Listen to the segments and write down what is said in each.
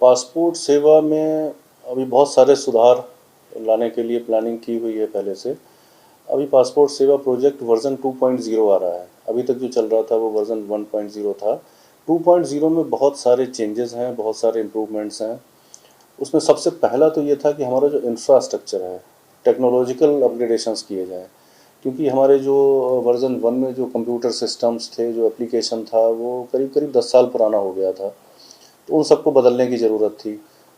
Passport सेवा में अभी बहुत सारे सुधार लाने के लिए प्लानिंग की हुई है पहले से। अभी पासपोर्ट सेवा प्रोजेक्ट वर्ज़न 2.0 आ रहा है। अभी तक जो चल रहा था वो वर्ज़न 1.0 था। 2.0 में बहुत सारे चेंजेस हैं, बहुत सारे इम्प्रूवमेंट्स हैं। उसमें सबसे पहला तो ये था कि हमारा जो इंफ्रास्ट्रक्चर है, टेक्नोलॉजिकल अपग्रेडेशंस किए जाएँ। क्योंकि हमारे जो वर्ज़न 1 में जो कंप्यूटर सिस्टम्स थे, जो एप्लीकेशन था, वो करीब-करीब 10 साल पुराना हो गया था। तो उन सबको बदलने की ज़रूरत थी।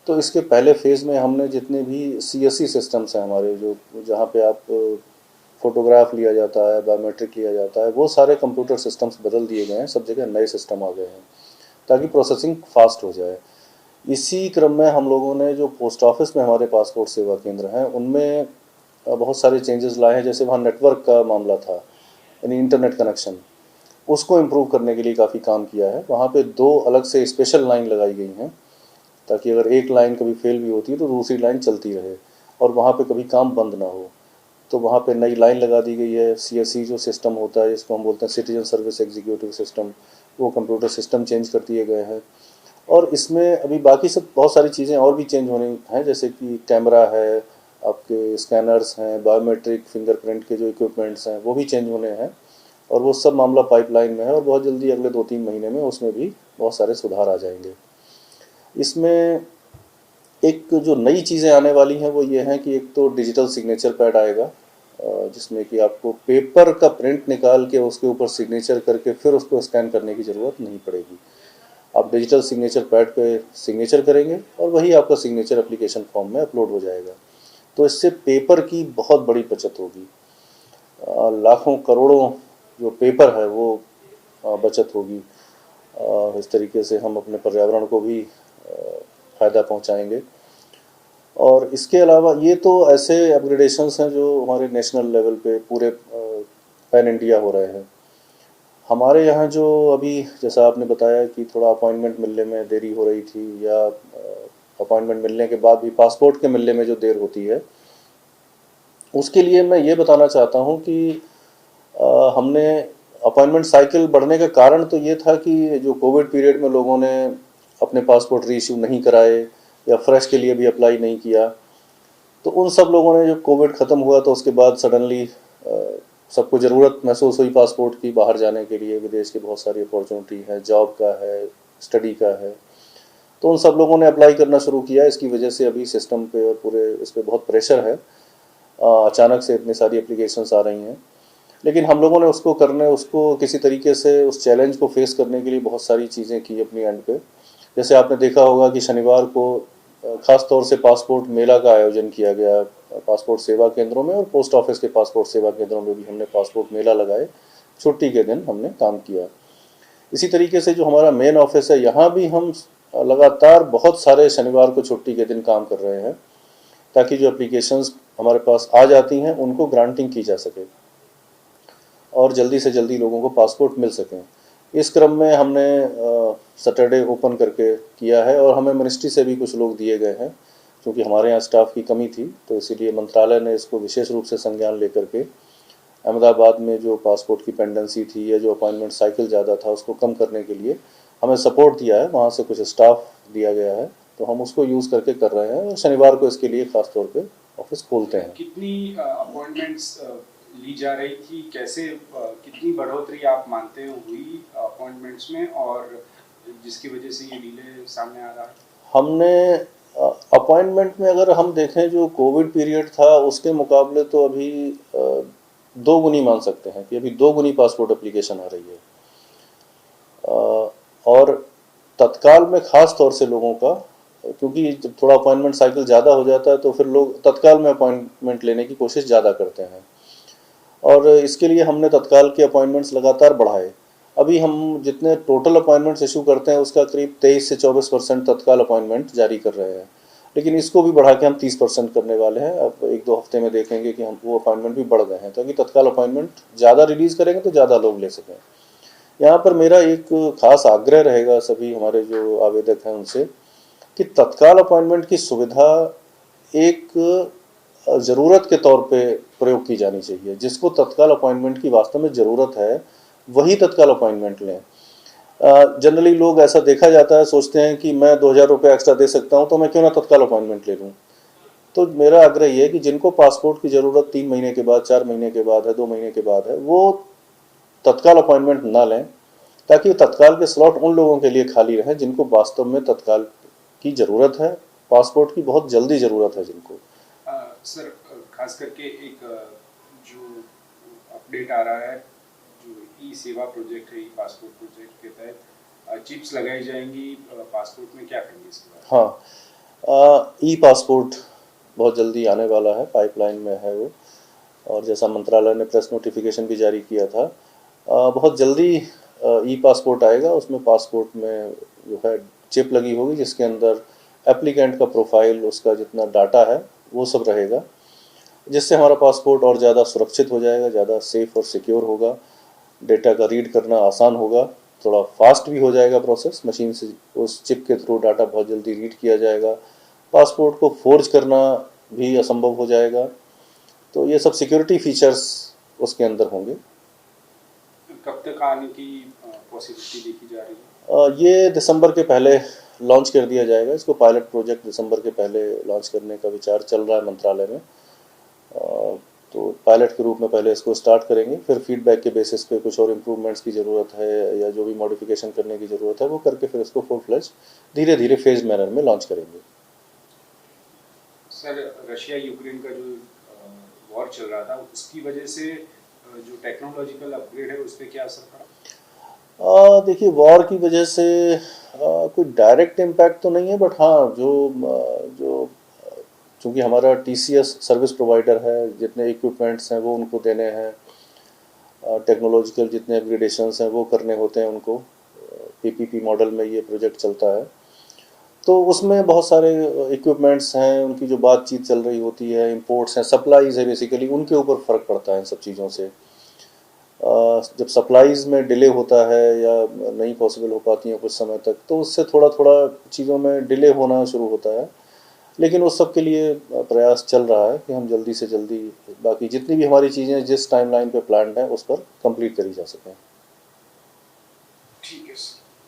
तो इसके पहले फ़ेज़ में हमने जितने भी सीएससी सिस्टम्स हैं हमारे, जो जहाँ पे आप फ़ोटोग्राफ लिया जाता है, बायोमेट्रिक लिया जाता है, वो सारे कंप्यूटर सिस्टम्स बदल दिए गए हैं। सब जगह नए सिस्टम आ गए हैं ताकि प्रोसेसिंग फास्ट हो जाए। इसी क्रम में हम लोगों ने जो पोस्ट ऑफिस में हमारे पासपोर्ट सेवा केंद्र हैं, उनमें बहुत सारे चेंजेस लाए हैं। जैसे वहाँ नेटवर्क का मामला था, यानी इंटरनेट कनेक्शन, उसको इम्प्रूव करने के लिए काफ़ी काम किया है। वहाँ पे 2 अलग से स्पेशल लाइन लगाई गई हैं ताकि अगर एक लाइन कभी फेल भी होती है तो दूसरी लाइन चलती रहे और वहाँ पे कभी काम बंद ना हो। तो वहाँ पे नई लाइन लगा दी गई है। सीएससी जो सिस्टम होता है, जिसको हम बोलते हैं सिटीजन सर्विस एग्जीक्यूटिव सिस्टम, वो कंप्यूटर सिस्टम चेंज कर दिए गए हैं। और इसमें अभी बाकी सब बहुत सारी चीज़ें और भी चेंज होनी हैं, जैसे कि कैमरा है, आपके स्कैनर्स हैं, बायोमेट्रिक फिंगरप्रिंट के जो इक्विपमेंट्स हैं वो भी चेंज होने हैं। और वो सब मामला पाइपलाइन में है और बहुत जल्दी अगले 2-3 महीने में उसमें भी बहुत सारे सुधार आ जाएंगे। इसमें एक जो नई चीज़ें आने वाली हैं वो ये हैं कि एक तो डिजिटल सिग्नेचर पैड आएगा, जिसमें कि आपको पेपर का प्रिंट निकाल के उसके ऊपर सिग्नेचर करके फिर उसको स्कैन करने की ज़रूरत नहीं पड़ेगी। आप डिजिटल सिग्नेचर पैड पे सिग्नेचर करेंगे और वही आपका सिग्नेचर एप्लीकेशन फॉर्म में अपलोड हो जाएगा। तो इससे पेपर की बहुत बड़ी बचत होगी। लाखों करोड़ों जो पेपर है वो बचत होगी। इस तरीके से हम अपने पर्यावरण को भी फ़ायदा पहुंचाएंगे। और इसके अलावा ये तो ऐसे अपग्रेडेशंस हैं जो हमारे नेशनल लेवल पे पूरे पैन इंडिया हो रहे हैं। हमारे यहाँ जो अभी जैसा आपने बताया कि थोड़ा अपॉइंटमेंट मिलने में देरी हो रही थी, या अपॉइंटमेंट मिलने के बाद भी पासपोर्ट के मिलने में जो देर होती है, उसके लिए मैं ये बताना चाहता हूँ कि हमने अपॉइंटमेंट साइकिल बढ़ने का कारण तो ये था कि जो कोविड पीरियड में लोगों ने अपने पासपोर्ट रीइश्यू नहीं कराए या फ्रेश के लिए भी अप्लाई नहीं किया, तो उन सब लोगों ने जब कोविड ख़त्म हुआ तो उसके बाद सडनली सबको ज़रूरत महसूस हुई पासपोर्ट की, बाहर जाने के लिए। विदेश की बहुत सारी अपॉर्चुनिटी है, जॉब का है, स्टडी का है, तो उन सब लोगों ने अप्लाई करना शुरू किया। इसकी वजह से अभी सिस्टम पे और पूरे इस पर बहुत प्रेशर है। अचानक से इतनी सारी एप्लीकेशंस आ रही हैं, लेकिन हम लोगों ने उसको किसी तरीके से उस चैलेंज को फेस करने के लिए बहुत सारी चीज़ें की अपनी एंड पे। जैसे आपने देखा होगा कि शनिवार को ख़ास तौर से पासपोर्ट मेला का आयोजन किया गया पासपोर्ट सेवा केंद्रों में, और पोस्ट ऑफिस के पासपोर्ट सेवा केंद्रों में भी हमने पासपोर्ट मेला लगाए। छुट्टी के दिन हमने काम किया। इसी तरीके से जो हमारा मेन ऑफिस है, यहाँ भी हम लगातार बहुत सारे शनिवार को छुट्टी के दिन काम कर रहे हैं ताकि जो एप्लीकेशंस हमारे पास आ जाती हैं उनको ग्रांटिंग की जा सके और जल्दी से जल्दी लोगों को पासपोर्ट मिल सकें। इस क्रम में हमने सैटरडे ओपन करके किया है और हमें मिनिस्ट्री से भी कुछ लोग दिए गए हैं, क्योंकि हमारे यहाँ स्टाफ की कमी थी, तो इसीलिए मंत्रालय ने इसको विशेष रूप से संज्ञान लेकर के अहमदाबाद में जो पासपोर्ट की पेंडेंसी थी या जो अपॉइंटमेंट साइकिल ज़्यादा था उसको कम करने के लिए हमें सपोर्ट दिया है। वहाँ से कुछ स्टाफ दिया गया है, तो हम उसको यूज़ करके कर रहे हैं और शनिवार को इसके लिए ख़ास तौर पे ऑफिस खोलते हैं। कितनी अपॉइंटमेंट्स ली जा रही थी, कैसे कितनी बढ़ोतरी आप मानते हो हुई अपॉइंटमेंट्स में, और जिसकी वजह से ये डिले सामने आ रहा है? हमने अपॉइंटमेंट में अगर हम देखें जो कोविड पीरियड था उसके मुकाबले तो अभी 2 गुनी मान सकते हैं कि अभी 2 गुनी पासपोर्ट एप्लीकेशन आ रही है। और तत्काल में ख़ास तौर से लोगों का, क्योंकि जब थोड़ा अपॉइंटमेंट साइकिल ज़्यादा हो जाता है तो फिर लोग तत्काल में अपॉइंटमेंट लेने की कोशिश ज़्यादा करते हैं, और इसके लिए हमने तत्काल के अपॉइंटमेंट्स लगातार बढ़ाए। अभी हम जितने टोटल अपॉइंटमेंट्स इशू करते हैं उसका करीब 23 से 24% तत्काल अपॉइंटमेंट जारी कर रहे हैं, लेकिन इसको भी बढ़ा के हम 30% करने वाले हैं। अब 1-2 हफ्ते में देखेंगे कि हम वो अपॉइंटमेंट भी बढ़ गए हैं, ताकि तत्काल अपॉइंटमेंट ज़्यादा रिलीज़ करेंगे तो ज़्यादा लोग ले सकें। यहाँ पर मेरा एक खास आग्रह रहेगा सभी हमारे जो आवेदक हैं उनसे कि तत्काल अपॉइंटमेंट की सुविधा एक ज़रूरत के तौर पे प्रयोग की जानी चाहिए। जिसको तत्काल अपॉइंटमेंट की वास्तव में ज़रूरत है वही तत्काल अपॉइंटमेंट लें। जनरली लोग ऐसा देखा जाता है, सोचते हैं कि मैं 2,000 रुपये एक्स्ट्रा दे सकता हूँ तो मैं क्यों ना तत्काल अपॉइंटमेंट ले लूँ। तो मेरा आग्रह ये है कि जिनको पासपोर्ट की ज़रूरत 3 महीने के बाद, 4 महीने के बाद है, 2 महीने के बाद है, वो तत्काल अपॉइंटमेंट ना लें, ताकि तत्काल के स्लॉट उन लोगों के लिए खाली रहें जिनको वास्तव में तत्काल की ज़रूरत है, पासपोर्ट की बहुत जल्दी ज़रूरत है जिनको। सर, खास करके एक जो अपडेट आ रहा है, जो ई सेवा प्रोजेक्ट है, ई पासपोर्ट प्रोजेक्ट के तहत चिप्स लगाई जाएंगी पासपोर्ट में, क्या करेंगे इसके बारे हाँ, ई पासपोर्ट बहुत जल्दी आने वाला है, पाइपलाइन में है वो। और जैसा मंत्रालय ने प्रेस नोटिफिकेशन भी जारी किया था, बहुत जल्दी ई पासपोर्ट आएगा। उसमें पासपोर्ट में जो है चिप लगी होगी, जिसके अंदर एप्लीकेंट का प्रोफाइल, उसका जितना डाटा है वो सब रहेगा, जिससे हमारा पासपोर्ट और ज़्यादा सुरक्षित हो जाएगा, ज़्यादा सेफ और सिक्योर होगा। डेटा का रीड करना आसान होगा, थोड़ा फास्ट भी हो जाएगा प्रोसेस, मशीन से उस चिप के थ्रू डाटा बहुत जल्दी रीड किया जाएगा। पासपोर्ट को फोर्ज करना भी असंभव हो जाएगा। तो ये सब सिक्योरिटी फीचर्स उसके अंदर होंगे। में कब तक आने की पॉसिबिलिटी देखी जा रही है? ये दिसंबर के पहले लॉन्च कर दिया जाएगा। इसको पायलट प्रोजेक्ट दिसंबर के पहले लॉन्च करने का विचार चल रहा है मंत्रालय में। तो पायलट के रूप में पहले इसको स्टार्ट करेंगे, फिर फीडबैक के बेसिस पे कुछ और इम्प्रूवमेंट्स की ज़रूरत है या जो भी मॉडिफिकेशन करने की ज़रूरत है वो करके फिर इसको फुल फ्लेज धीरे धीरे फेज मैनर में लॉन्च करेंगे। सर, रशिया यूक्रेन का जो वॉर चल रहा था, उसकी वजह से जो टेक्नोलॉजिकल अपग्रेड है उस पर क्या असर पड़ा? देखिए, वॉर की वजह से कोई डायरेक्ट इम्पैक्ट तो नहीं है, बट हाँ, जो चूँकि हमारा TCS सर्विस प्रोवाइडर है, जितने इक्विपमेंट्स हैं वो उनको देने हैं, टेक्नोलॉजिकल जितने अपग्रेडेशंस हैं वो करने होते हैं उनको। PPP मॉडल में ये प्रोजेक्ट चलता है, तो उसमें बहुत सारे इक्विपमेंट्स हैं, उनकी जो बातचीत चल रही होती है, इंपोर्ट्स हैं, सप्लाईज़ है, बेसिकली उनके ऊपर फ़र्क पड़ता है इन सब चीज़ों से। जब सप्लाईज़ में डिले होता है या नहीं पॉसिबल हो पाती हैं कुछ समय तक, तो उससे थोड़ा थोड़ा चीज़ों में डिले होना शुरू होता है। लेकिन उस सब के लिए प्रयास चल रहा है कि हम जल्दी से जल्दी बाकी जितनी भी हमारी चीज़ें जिस टाइमलाइन पे प्लान्ड हैं उस पर कंप्लीट करी जा सकें। ठीक है सर।